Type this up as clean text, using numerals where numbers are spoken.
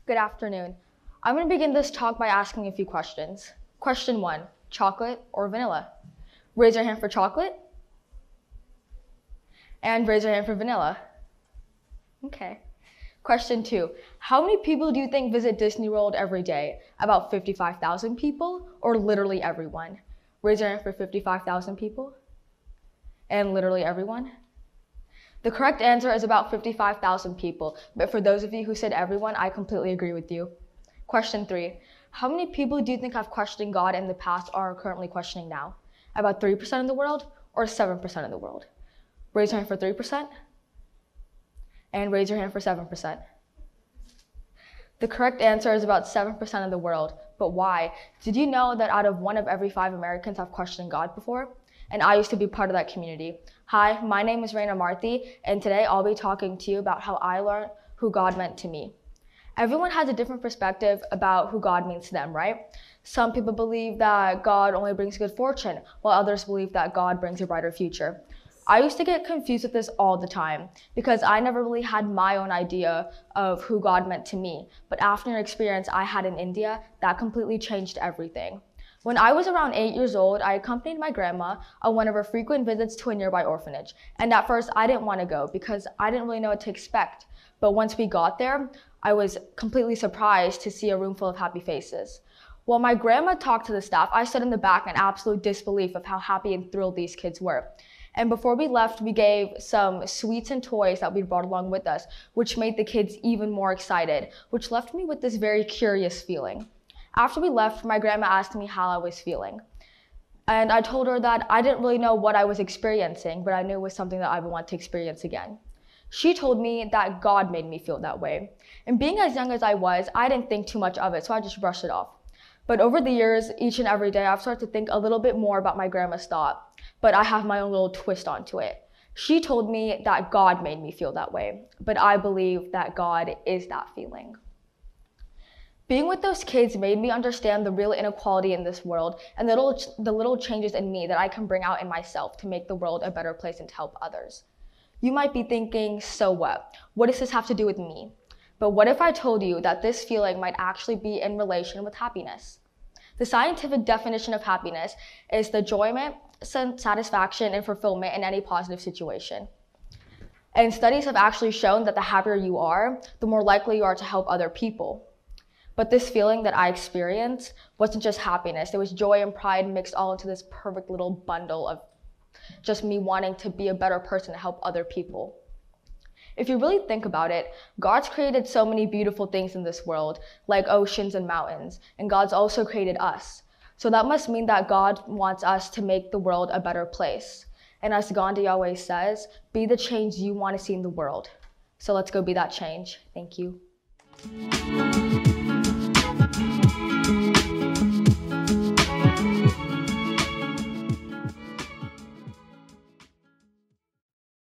Good afternoon. I'm going to begin this talk by asking a few questions. Question 1, chocolate or vanilla? Raise your hand for chocolate. And raise your hand for vanilla. Okay. Question 2, how many people do you think visit Disney World every day? About 55,000 people or literally everyone? Raise your hand for 55,000 people. And literally everyone. The correct answer is about 55,000 people, but for those of you who said everyone, I completely agree with you. Question 3, how many people do you think have questioned God in the past or are currently questioning now? About 3% of the world or 7% of the world? Raise your hand for 3%. And raise your hand for 7%. The correct answer is about 7% of the world, but why? Did you know that out of 1 of every 5 Americans have questioned God before? And I used to be part of that community. Hi, my name is Raina Marthi, and today I'll be talking to you about how I learned who God meant to me. Everyone has a different perspective about who God means to them, right? Some people believe that God only brings good fortune, while others believe that God brings a brighter future. I used to get confused with this all the time because I never really had my own idea of who God meant to me. But after an experience I had in India, that completely changed everything. When I was around 8 years old, I accompanied my grandma on one of her frequent visits to a nearby orphanage. And at first, I didn't want to go because I didn't really know what to expect. But once we got there, I was completely surprised to see a room full of happy faces. While my grandma talked to the staff, I stood in the back in absolute disbelief of how happy and thrilled these kids were. And before we left, we gave some sweets and toys that we brought along with us, which made the kids even more excited, which left me with this very curious feeling. After we left, my grandma asked me how I was feeling. And I told her that I didn't really know what I was experiencing, but I knew it was something that I would want to experience again. She told me that God made me feel that way. And being as young as I was, I didn't think too much of it, so I just brushed it off. But over the years, each and every day, I've started to think a little bit more about my grandma's thought, but I have my own little twist onto it. She told me that God made me feel that way, but I believe that God is that feeling. Being with those kids made me understand the real inequality in this world and the little changes in me that I can bring out in myself to make the world a better place and to help others. You might be thinking, so what? What does this have to do with me? But what if I told you that this feeling might actually be in relation with happiness? The scientific definition of happiness is the enjoyment, satisfaction, and fulfillment in any positive situation. And studies have actually shown that the happier you are, the more likely you are to help other people. But this feeling that I experienced wasn't just happiness. It was joy and pride mixed all into this perfect little bundle of just me wanting to be a better person to help other people. If you really think about it, God's created so many beautiful things in this world, like oceans and mountains, and God's also created us. So that must mean that God wants us to make the world a better place. And as Gandhi always says, be the change you want to see in the world. So let's go be that change. Thank you.